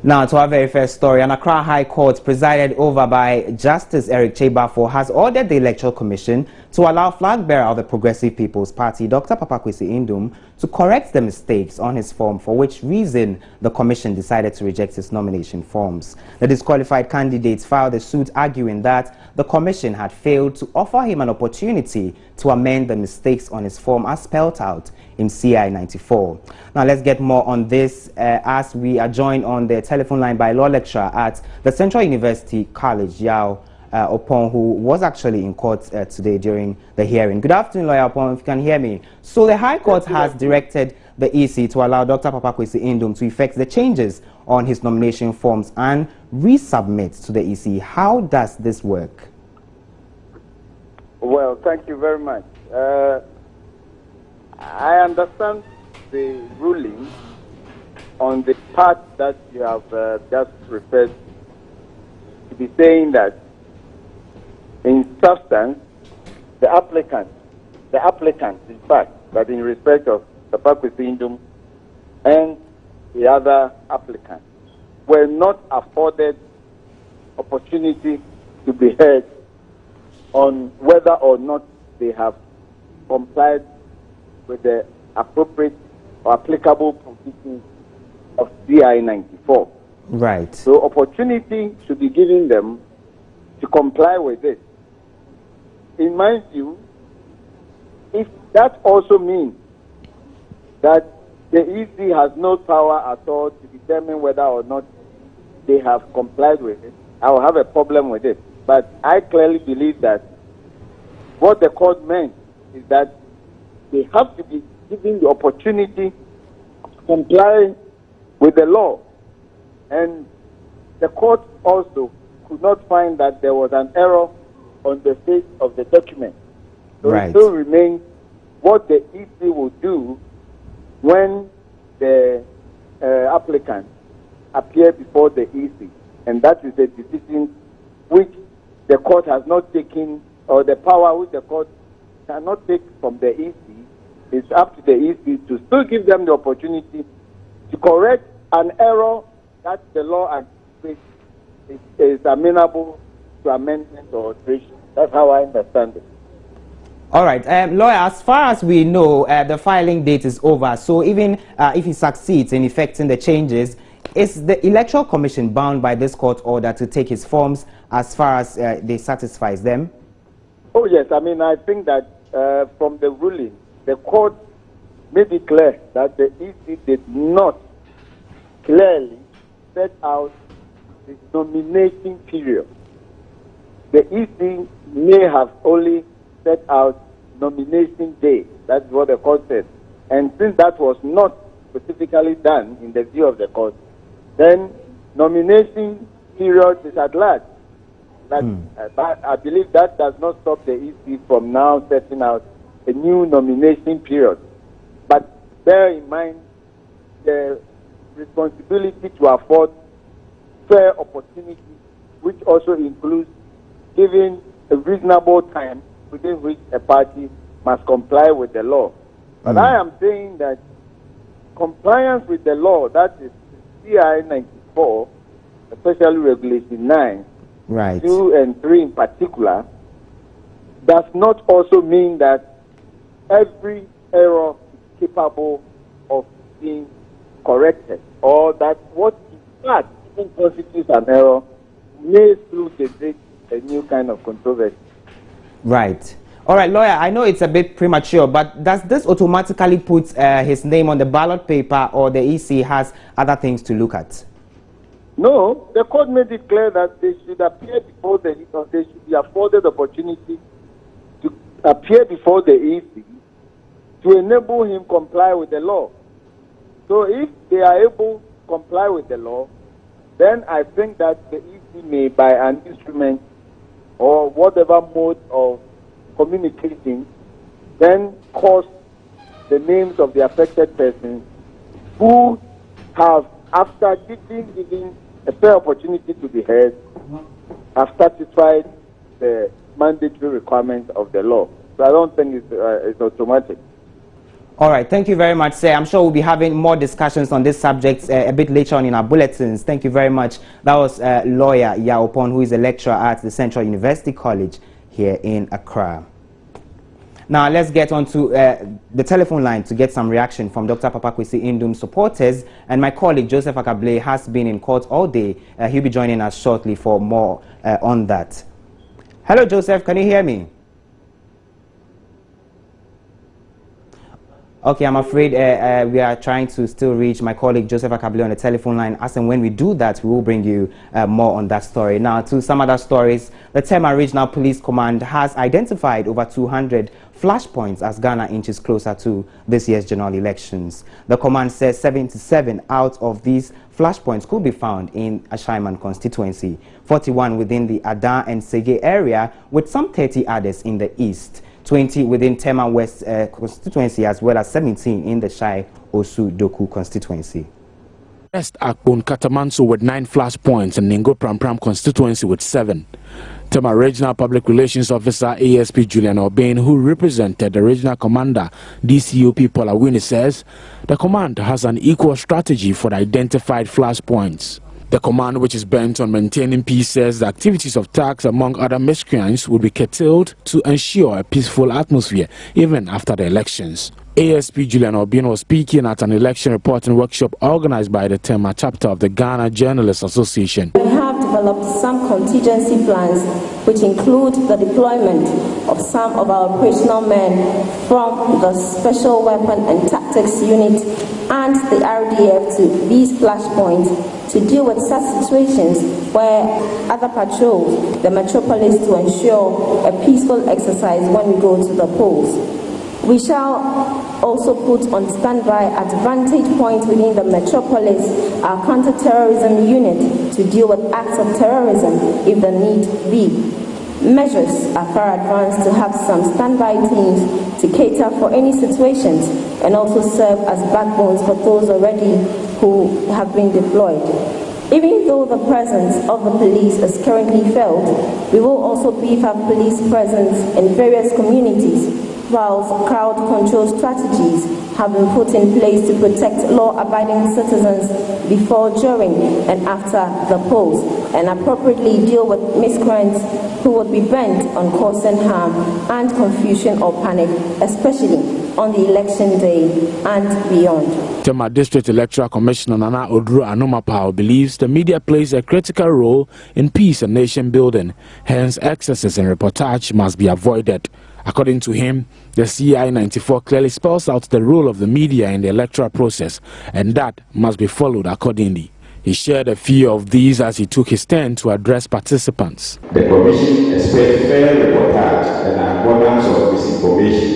Now, to our very first story, an Accra High Court presided over by Justice Eric Chebafo has ordered the Electoral Commission to allow flag bearer of the Progressive People's Party, Dr. Papakwesi Indum, to correct the mistakes on his form, for which reason the Commission decided to reject his nomination forms. The disqualified candidates filed a suit arguing that the Commission had failed to offer him an opportunity to amend the mistakes on his form as spelled out in CI 94. Now let's get more on this as we are joined on the telephone line by law lecturer at the Central University College, Yao Opon, who was actually in court today during the hearing. Good afternoon, Lawyer Opon, if you can hear me. So the High Court has directed the EC to allow Dr. Papakwesi Indum to effect the changes on his nomination forms and resubmit to the EC. How does this work? Well, thank you very much. I understand the ruling on the part that you have just referred to be saying that in substance, the applicant in fact, that in respect of the Papakwesi Indum and the other applicants were not afforded opportunity to be heard on whether or not they have complied with the appropriate or applicable provisions of CI 94. Right. So opportunity should be given them to comply with it. In my view, if that also means that the EC has no power at all to determine whether or not they have complied with it, I will have a problem with it. But I clearly believe that what the court meant is that they have to be given the opportunity to comply with the law. And the court also could not find that there was an error on the face of the document. So right. It still remains what the EC will do when the applicant appear before the EC. And that is a decision which the court has not taken, or the power which the court cannot take from the EC. It's up to the EC to still give them the opportunity to correct an error that the law anticipates is amenable to amendment or alteration. That's how I understand it. All right, lawyer, as far as we know, the filing date is over. So even if he succeeds in effecting the changes, is the Electoral Commission bound by this court order to take his forms as far as they satisfies them? Oh, yes. I mean, I think that from the ruling, the court made it clear that the EC did not clearly set out the nominating period. The EC may have only set out nomination day. That's what the court said. And since that was not specifically done in the view of the court, then nomination period is at large. But I believe that does not stop the EC from now setting out a new nomination period. But bear in mind the responsibility to afford fair opportunity, which also includes giving a reasonable time within which a party must comply with the law. But I am saying that compliance with the law, that is CI 94, especially Regulation 9, right. 2 and 3 in particular, does not also mean that every error is capable of being corrected, or that what in fact even constitutes an error may still generate a new kind of controversy. Right. All right, lawyer, I know it's a bit premature, but does this automatically put his name on the ballot paper, or the EC has other things to look at? No, the court made it clear that they should appear before they should be afforded opportunity to appear before the EC to enable him comply with the law. So if they are able to comply with the law, then I think that the EC may, by an instrument or whatever mode of communicating, then cause the names of the affected persons who have, after giving a fair opportunity to be heard, have satisfied the mandatory requirements of the law. So I don't think it's automatic. All right, thank you very much, sir. I'm sure we'll be having more discussions on this subject a bit later on in our bulletins. Thank you very much. That was lawyer Yaopon, who is a lecturer at the Central University College here in Accra. Now, let's get on to the telephone line to get some reaction from Dr. Papakwesi Indum's supporters. And my colleague, Joseph Akable, has been in court all day. He'll be joining us shortly for more on that. Hello, Joseph. Can you hear me? Okay, I'm afraid we are trying to still reach my colleague Joseph Akable on the telephone line. As and when we do that, we will bring you more on that story. Now, to some other stories, the Tema Regional Police Command has identified over 200 flashpoints as Ghana inches closer to this year's general elections. The command says 77 out of these flashpoints could be found in Ashaiman constituency, 41 within the Adan and Sege area, with some 30 others in the east. 20 within Tema West constituency, as well as 17 in the Shai Osu Doku constituency. West Akbon Katamanso with 9 flashpoints and Ningo Prampram constituency with 7. Tema Regional Public Relations Officer ASP Julian Obin, who represented the regional commander DCOP Paula Winnie, says the command has an equal strategy for the identified flashpoints. The command, which is bent on maintaining peace, says the activities of thugs, among other miscreants, will be curtailed to ensure a peaceful atmosphere even after the elections. ASP Julian Obin was speaking at an election reporting workshop organized by the Tema chapter of the Ghana Journalists Association. We have developed some contingency plans which include the deployment of some of our operational men from the Special Weapon and Tactics Unit and the RDF to these flashpoints to deal with such situations where other patrols the metropolis to ensure a peaceful exercise when we go to the polls. We shall also put on standby at vantage points within the metropolis our counter-terrorism unit to deal with acts of terrorism if the need be. Measures are far advanced to have some standby teams to cater for any situations and also serve as backbones for those already who have been deployed. Even though the presence of the police is currently felt, we will also beef up police presence in various communities, whilst crowd control strategies have been put in place to protect law-abiding citizens before, during, and after the polls, and appropriately deal with miscreants who would be bent on causing harm and confusion or panic, especially on the election day and beyond. Tema District Electoral Commissioner Nana Odru Anomapao believes the media plays a critical role in peace and nation building, hence excesses in reportage must be avoided. According to him, the CI 94 clearly spells out the role of the media in the electoral process, and that must be followed accordingly. He shared a few of these as he took his turn to address participants. The Commission expects fair reportage and abundance of misinformation,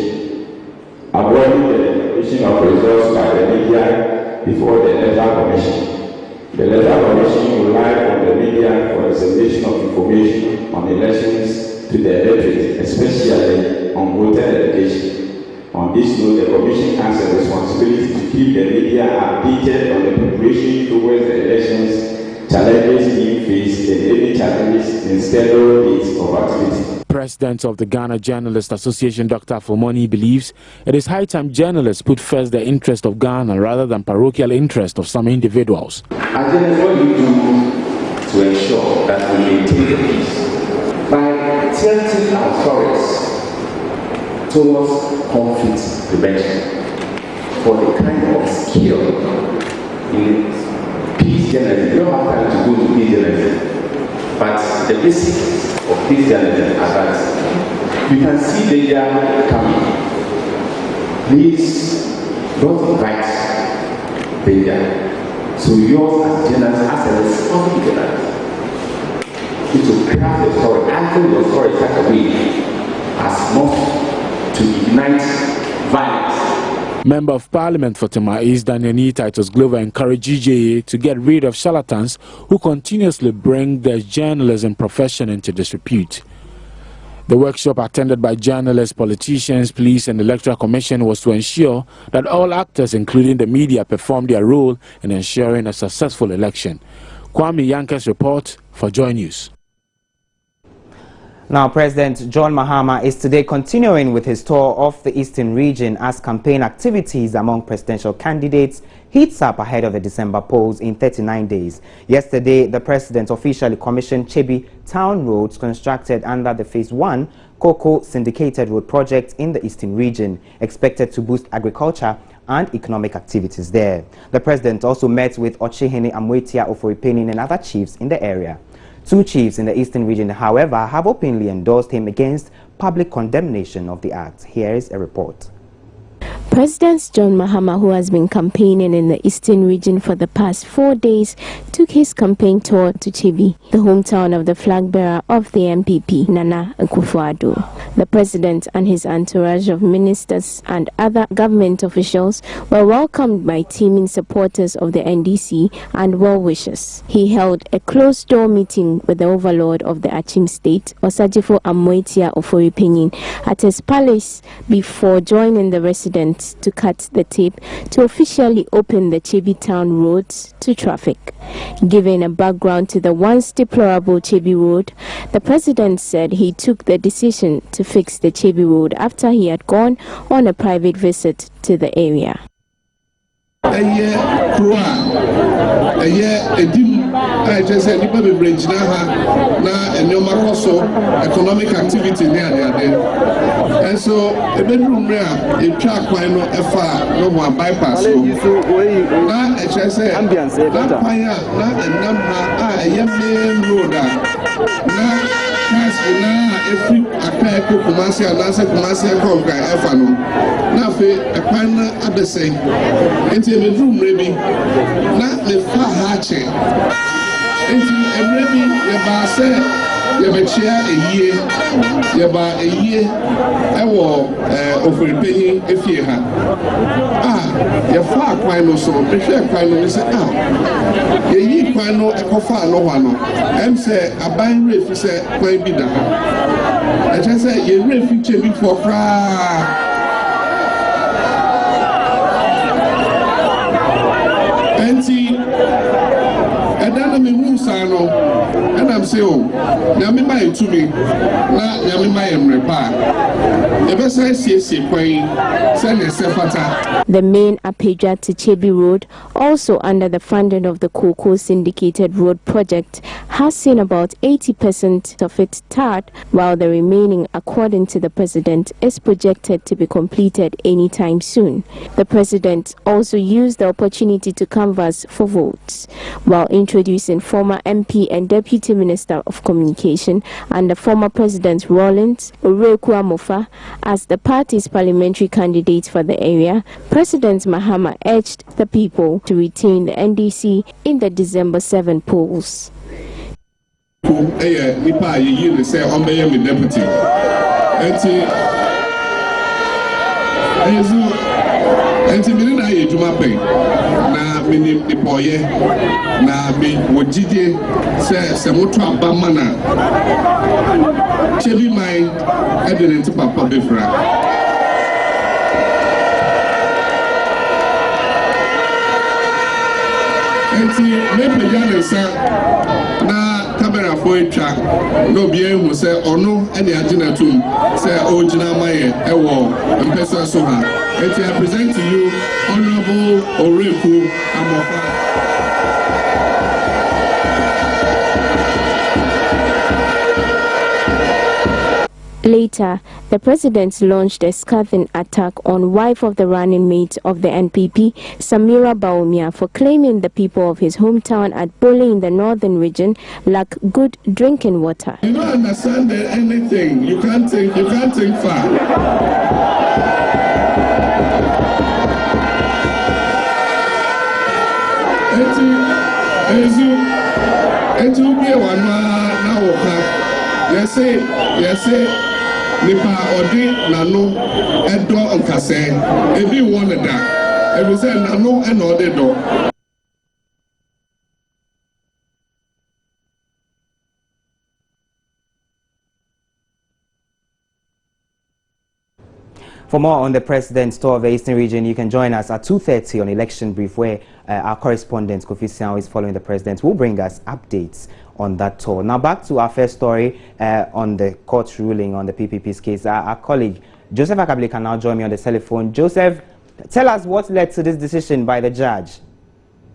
avoiding the declaration of results by the media before the Electoral Commission. The Electoral Commission relies on the media for dissemination of information on elections to the electorate, especially on voter education. On this note, the Commission has a responsibility to keep the media updated on the preparation towards the elections, challenges being faced, and any challenges in scheduled dates of activity. President of the Ghana Journalists Association, Dr. Fomoni, believes it is high time journalists put first the interest of Ghana rather than parochial interest of some individuals. As journalists, what do you do to ensure that we maintain the peace? By tilting our stories towards conflict prevention for the kind of skill in peace journalism. You don't have time to go to peace journalism, but the basics of peace journalism are that you can see danger coming. Please don't invite danger. So yours as journalists, as a responsible journalist, is to craft the story, angle your story in such a way as not to ignite violence. Member of Parliament for Tema East Daniel Titus Glover encouraged GJA to get rid of charlatans who continuously bring their journalism profession into disrepute. The workshop, attended by journalists, politicians, police and electoral commission, was to ensure that all actors, including the media, perform their role in ensuring a successful election. Kwame Yanke's report for Joy News. Now, President John Mahama is today continuing with his tour of the Eastern region as campaign activities among presidential candidates heats up ahead of the December polls in 39 days. Yesterday, the president officially commissioned Chebi Town roads constructed under the Phase 1 Cocoa Syndicated Road project in the Eastern region, expected to boost agriculture and economic activities there. The president also met with Ochihene Amwetia Oforipenin and other chiefs in the area. Two chiefs in the Eastern region, however, have openly endorsed him against public condemnation of the act. Here is a report. President John Mahama, who has been campaigning in the Eastern region for the past 4 days, took his campaign tour to Chebi, the hometown of the flag bearer of the MPP, Nana Akufo-Addo. The president and his entourage of ministers and other government officials were welcomed by teeming supporters of the NDC and well-wishers. He held a closed-door meeting with the overlord of the Achim state, Osajifo Amwetia Oforipenin, at his palace before joining the residents to cut the tape to officially open the Chebi Town roads to traffic. Giving a background to the once deplorable Chebi Road, the president said he took the decision to fix the Chebi Road after he had gone on a private visit to the area. I just said, you better bridge now and your also economic activity near there. And so, a bedroom there, a track why no FR, no one bypass. Now, I just said, that fire, not a number, a young man road. Now, every affair to Kumasi and answer Kumasi and Conquer Efano. Now, a partner at the same. Into the room, maybe not the far hatching. Into a maybe the bar said, you have a chair a year, you have a year, I will over a penny if you have. You're far quite no so, the share quite no, say, you quite no, a coffee, no one. I'm say, a buying rate, say, quite be that. I just say, you're refugee before cry. And I'm saying, oh, Yami my to me, not Yami my repair. Ever since the main Apeja to Chebi Road, also under the funding of the Cocoa Syndicated Road project, has seen about 80% of it tarred, while the remaining, according to the president, is projected to be completed anytime soon. The president also used the opportunity to canvass for votes, while introducing former MP and Deputy Minister of Communication and the former President Rollins Oreku Amofa as the party's parliamentary candidate for the area. President Mahama urged the people to retain the NDC in the December 7 polls. Minim the boy na me wojide se moto abamana Chebi mai evident papa befra enti me pejane sa na camera for etwa no bia hu se ono ene agina tum se ogina maye ewo mpesa so ha. I present to you Honorable Oreku Amofa. Later, the president launched a scathing attack on wife of the running mate of the NPP, Samira Baumia, for claiming the people of his hometown at Bole in the northern region lack good drinking water. You don't understand anything. You can't think far. Etu be one na woka. Yes say nipa odi nano edo onkase. Ebi won da. Ebi say nano e no de do. For more on the President's tour of the Eastern region, you can join us at 2:30 on Election Brief, where our correspondent Kofi Siao is following the President. Will bring us updates on that tour. Now back to our first story on the court ruling on the PPP's case. Our colleague Joseph Akable can now join me on the telephone. Joseph, tell us what led to this decision by the judge.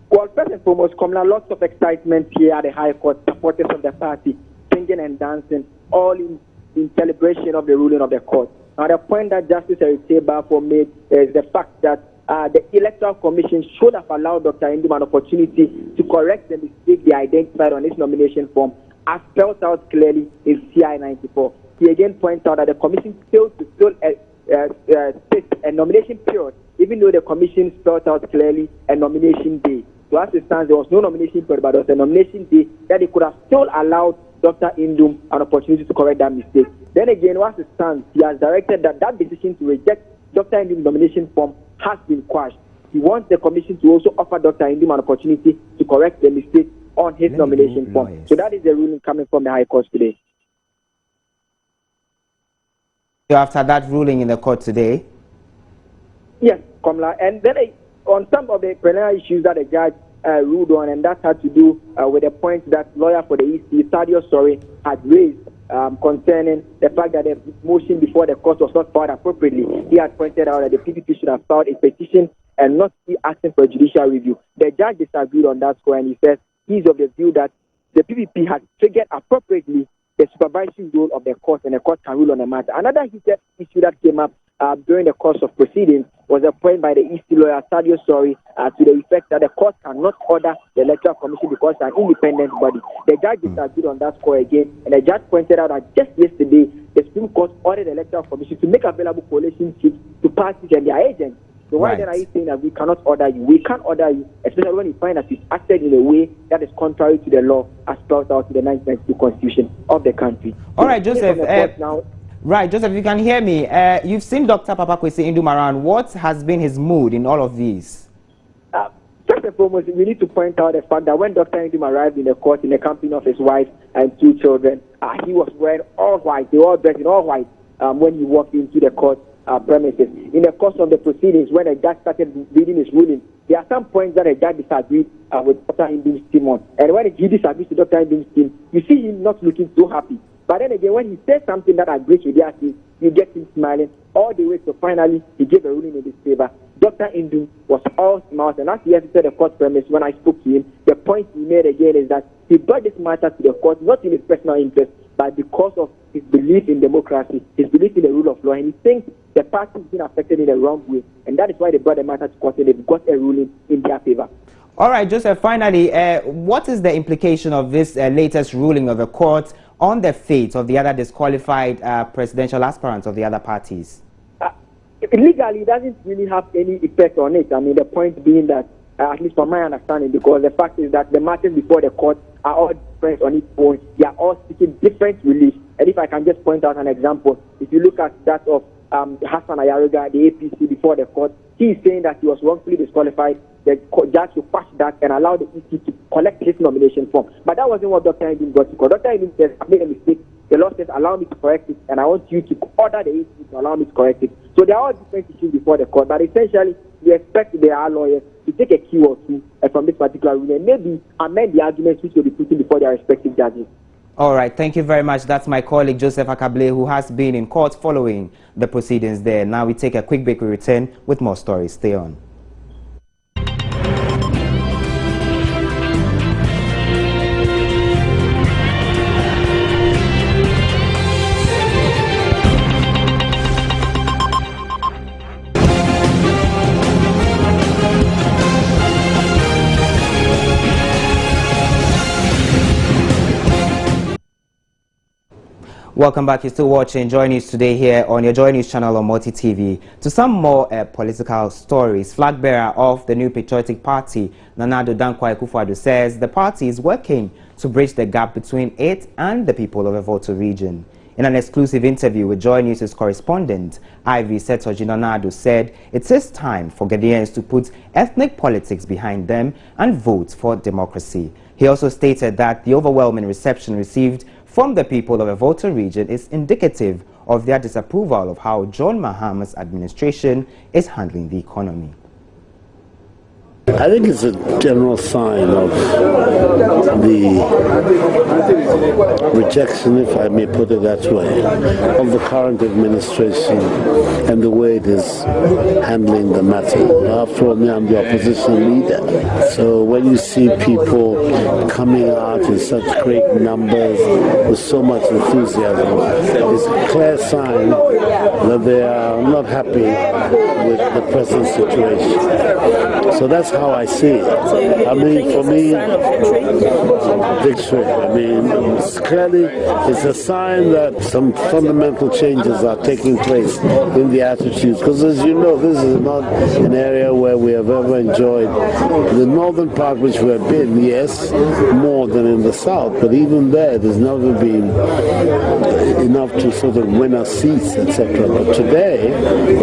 Well, first and foremost, Komla, lots of excitement here at the High Court. Supporters of the party singing and dancing, all in celebration of the ruling of the court. Now, the point that Justice Eric Cheba made is the fact that the Electoral Commission should have allowed Dr. Indum an opportunity to correct the mistake they identified on his nomination form, as spelled out clearly in CI 94. He again points out that the Commission failed to fill a nomination period, even though the Commission spelled out clearly a nomination day. So as it stands, there was no nomination period, but there was a nomination day that they could have still allowed Dr. Indum an opportunity to correct that mistake. Then again, once it stands, he has directed that decision to reject Dr. Indum's nomination form has been quashed. He wants the Commission to also offer Dr. Indum an opportunity to correct the mistake on his nomination form. So that is the ruling coming from the High Court today. After that ruling in the court today? Yes, Komla. And then on some of the preliminary issues that the judge ruled on, and that had to do with the point that lawyer for the EC, Sadio Sori, had raised concerning the fact that the motion before the court was not filed appropriately. He had pointed out that the PPP should have filed a petition and not be asking for a judicial review. The judge disagreed on that score, and he says he's of the view that the PPP had triggered appropriately the supervisory role of the court, and the court can rule on the matter. Another heated issue that came up during the course of proceedings was a point by the EC lawyer, Sadio Sori, to the effect that the court cannot order the Electoral Commission because it's an independent body. The judge disagreed on that score again, and the judge pointed out that just yesterday, the Supreme Court ordered the Electoral Commission to make available coalition seats to parties and their agents. So why then are you saying that we cannot order you? We can't order you, especially when you find that it's acted in a way that is contrary to the law as spelled out in the 1992 Constitution of the country. All right, Joseph. Right, Joseph, you can hear me. You've seen Dr. Papakwesi Indum around. What has been his mood in all of these? First and foremost, we need to point out the fact that when Dr. Indum arrived in the court in the company of his wife and 2 children, he was wearing all white. They were all dressed in all white when he walked into the court premises. In the course of the proceedings, when the judge started reading his ruling, there are some points that the judge disagreed with Dr. Indum's team on. And when he disagrees with Dr. Indum's team, you see him not looking so happy. But then again, when he says something that agrees with their team, you get him smiling all the way. So finally, he gave a ruling in his favor. Dr. Indum was all smiles, and as he entered the court premise, when I spoke to him, the point he made again is that he brought this matter to the court not in his personal interest, but because of his belief in democracy, his belief in the rule of law, and he thinks the party has been affected in the wrong way, and that is why they brought the matter to court and they've got a ruling in their favor. All right, Joseph, finally, what is the implication of this latest ruling of the court on the fate of the other disqualified presidential aspirants of the other parties? Legally, it doesn't really have any effect on it. I mean, the point being that, at least from my understanding, because the fact is that the matters before the court are all different on its own. They are all seeking different relief. And if I can just point out an example, if you look at that of Hassan Ayaruga, the APC before the court, he is saying that he was wrongfully disqualified. The judge should quash that and allow the EC to collect his nomination form. But that wasn't what Dr. Indum got to court. Dr. Indum says, I made a mistake. The law says, allow me to correct it, and I want you to order the EC to allow me to correct it. So there are all different issues before the court, but essentially, we expect there are lawyers to take a key or two from this particular ruling and maybe amend the arguments which will be put before their respective judges. All right, thank you very much. That's my colleague Joseph Akable, who has been in court following the proceedings there. Now we take a quick break. We return with more stories. Stay on. Welcome back. You're still watching Joy News today here on your Joy News channel on Multi TV. To some more political stories, flag bearer of the new patriotic party, Nana Addo Dankwa Akufo-Addo, says the party is working to bridge the gap between it and the people of the Volta region. In an exclusive interview with Joy News' correspondent, Ivy Setoji, Nana Addo said it is time for Ghanaians to put ethnic politics behind them and vote for democracy. He also stated that the overwhelming reception received from the people of the Volta region is indicative of their disapproval of how John Mahama's administration is handling the economy. I think it's a general sign of the rejection, if I may put it that way, of the current administration and the way it is handling the matter. After all, I'm the opposition leader. So when you see people coming out in such great numbers with so much enthusiasm, it's a clear sign that they are not happy with the present situation. So that's how I see it. I mean, for me, victory. I mean, it's a sign that some fundamental changes are taking place in the attitudes. Because as you know, this is not an area where we have ever enjoyed. The northern part which we have been, yes, more than in the south, but even there's never been enough to sort of win us seats, etc. But today,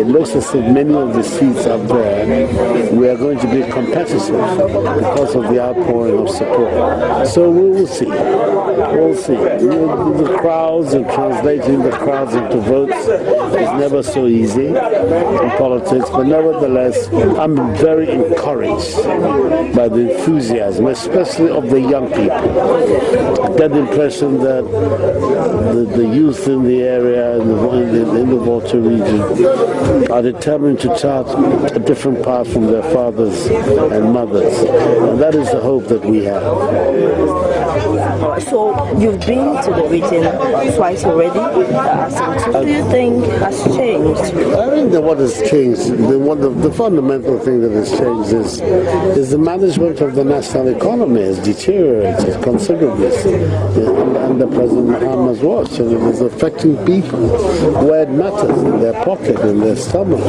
it looks as if many of the seats up there, we are going to be competitive because of the outpouring of support. So we will see. We'll see. The crowds and translating the crowds into votes is never so easy in politics, but nevertheless, I'm very encouraged by the enthusiasm, especially of the young people. I get the impression that the youth in the area, in the Volta region, are determined to chart a different path from their fathers and mothers, and that is the hope that we have. So you've been to the region twice already. What do you think has changed? I think that what has changed, the fundamental thing that has changed is the management of the national economy has deteriorated considerably under President Mahama's watch, and it is affecting people where it matters, in their pocket, in their stomach,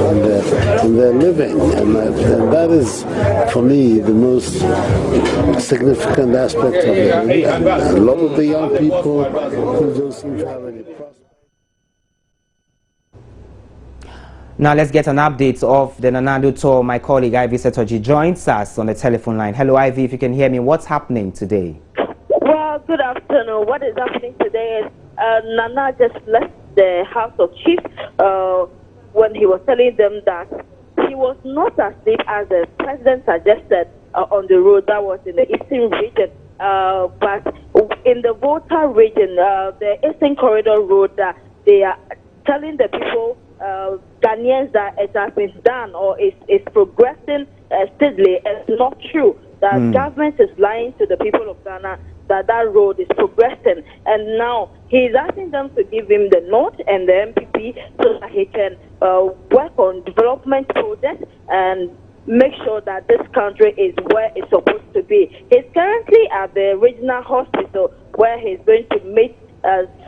in their living, and that is, for me, the most significant aspect of it. A lot of the young people who don't seem to have any prospects. Now let's get an update of the Nanado tour. My colleague Ivy Setoji joins us on the telephone line. Hello Ivy, if you can hear me, what's happening today? Well, good afternoon. What is happening today is Nana just left the House of Chiefs when he was telling them that he was not as deep as the president suggested on the road that was in the eastern region. But in the Volta region, the Eastern Corridor Road, they are telling the people, Ghanaians, that it has been done or is progressing steadily. It's not true. The government is lying to the people of Ghana that road is progressing. And now he's asking them to give him the nod and the MPP so that he can work on development projects and make sure that this country is where it's supposed to be. He's currently at the regional hospital where he's going to meet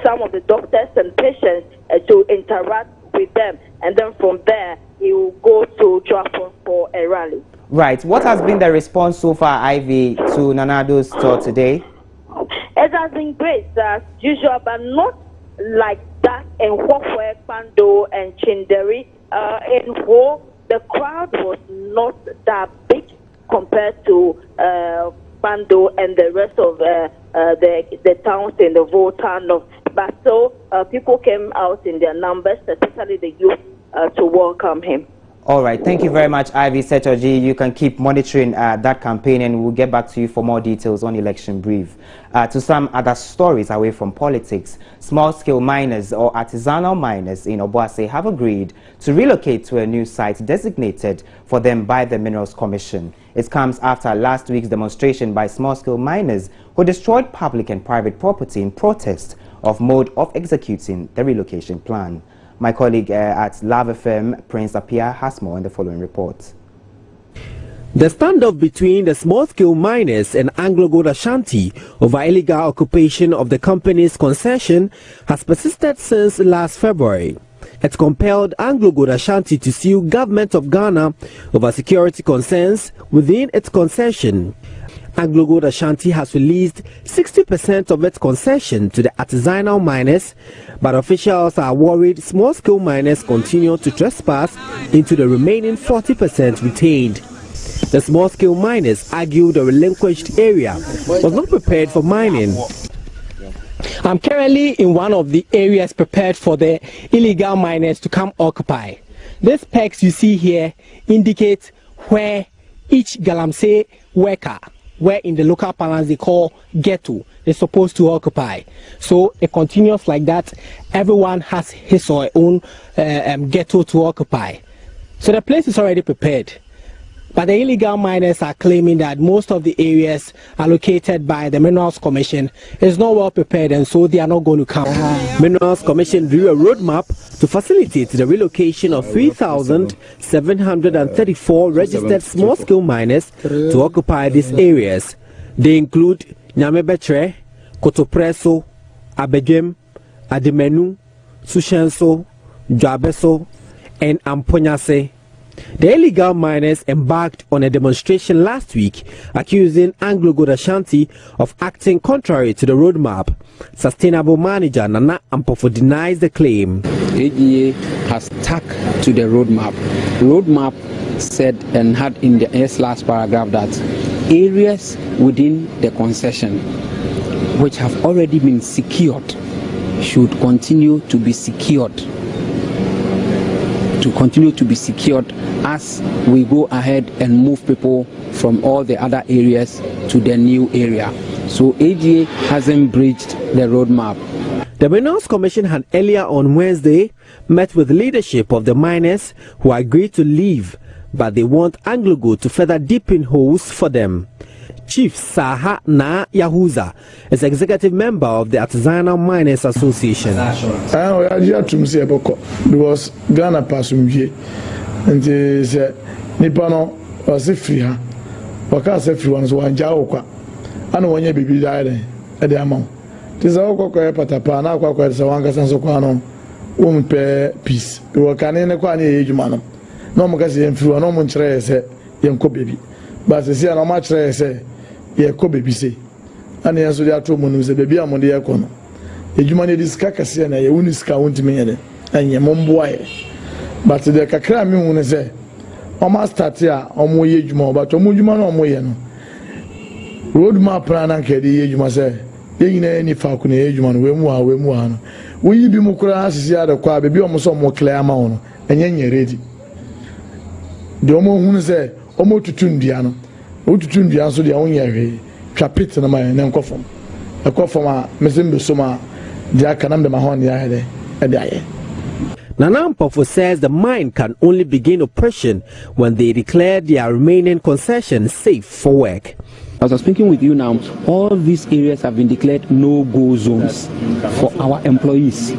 some of the doctors and patients to interact with them. And then from there, he will go to Joapon for a rally. Right. What has been the response so far, Ivy, to Nanado's tour today? It has been great as usual, but not like that in Hofwe, Pando, and Chinderi. In Ho, the crowd was not that big compared to Pando and the rest of the towns in the Volta North. But so people came out in their numbers, especially the youth, to welcome him. All right. Thank you very much, Ivy Setoji. You can keep monitoring that campaign, and we'll get back to you for more details on Election Brief. To some other stories away from politics, small-scale miners or artisanal miners in Obuasi have agreed to relocate to a new site designated for them by the Minerals Commission. It comes after last week's demonstration by small-scale miners who destroyed public and private property in protest of mode of executing the relocation plan. My colleague at Love FM, Prince Apia, has more in the following report. The standoff between the small-scale miners and Anglo-Gold Ashanti over illegal occupation of the company's concession has persisted since last February. It compelled Anglo-Gold Ashanti to sue Government of Ghana over security concerns within its concession. Anglo-Gold Ashanti has released 60% of its concession to the artisanal miners, but officials are worried small-scale miners continue to trespass into the remaining 40% retained. The small-scale miners argue the relinquished area was not prepared for mining. I'm currently in one of the areas prepared for the illegal miners to come occupy. These pegs you see here indicate where each galamsey worker, where in the local parlance they call ghetto, is supposed to occupy. So it continues like that. Everyone has his or her own ghetto to occupy. So the place is already prepared. But the illegal miners are claiming that most of the areas allocated by the Minerals Commission is not well prepared, and so they are not going to come. Minerals Commission drew a roadmap to facilitate the relocation of 3,734 registered small-scale miners to occupy these areas. They include Nyamebetre, Kotopreso, Abedjem, Ademenu, Sushenso, Dwabeso, and Amponyase. The illegal miners embarked on a demonstration last week accusing Anglo-Gold Ashanti of acting contrary to the roadmap. Sustainable manager Nana Ampofo denies the claim. AGA has stuck to the roadmap. Roadmap said and had in the last paragraph that areas within the concession which have already been secured should continue to be secured. As we go ahead and move people from all the other areas to the new area. So AGA hasn't breached the roadmap. The Minerals Commission had earlier on Wednesday met with the leadership of the miners who agreed to leave, but they want Anglo-Gold to further deepen holes for them. Chief Saha Na Yahuza is executive member of the Artisanal Miners Association. Because Ghana Pasumje and the Nippano was a free her. Because everyone's one Jaoka. And when you be died at the amount. This all cocoa patapana, quack, Sawanga Sansoquano, pay peace. You were canning a quani age man. No more and through a no one tray, say, young baby. But they say, no much tray, say, ye co baby say. And the answer to that woman was a baby among the econo. A human is Cacasiana, a uniska won't me. And your mom boy, but the Kakra Moon say, almost start here on my age more, but Omujuman on my road map plan and Kedi age must say, any falcon age man, we move. Will you be more class? Is the other quab, be almost more clear amount, and yen ready. The Omo who say, Omo to Tundiano, who to Tundian so the only area, Chapit and my name coffin. A coffin, Mizimbo Soma, the Akanam de Mahon, and the Nana Ampofo says the mine can only begin operation when they declare their remaining concessions safe for work. As I'm speaking with you now, all these areas have been declared no-go zones for our employees.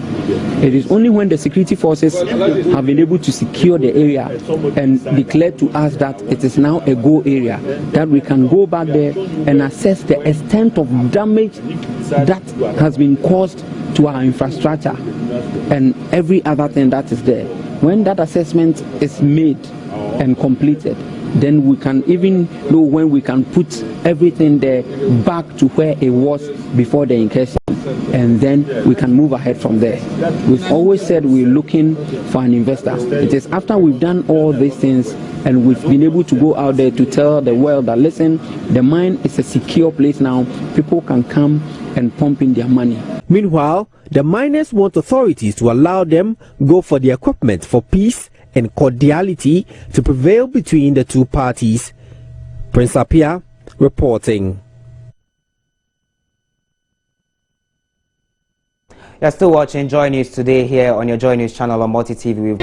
It is only when the security forces have been able to secure the area and declare to us that it is now a go area that we can go back there and assess the extent of damage that has been caused to our infrastructure and every other thing that is there. When that assessment is made and completed, then we can even know when we can put everything there back to where it was before the incursion, and then we can move ahead from there. We've always said we're looking for an investor. It is after we've done all these things and we've been able to go out there to tell the world that, listen, the mine is a secure place now, people can come and pump in their money. Meanwhile, the miners want authorities to allow them go for the equipment for peace and cordiality to prevail between the two parties. Prince Apia reporting. You're still watching Joy News today here on your Joy News channel on Multi TV.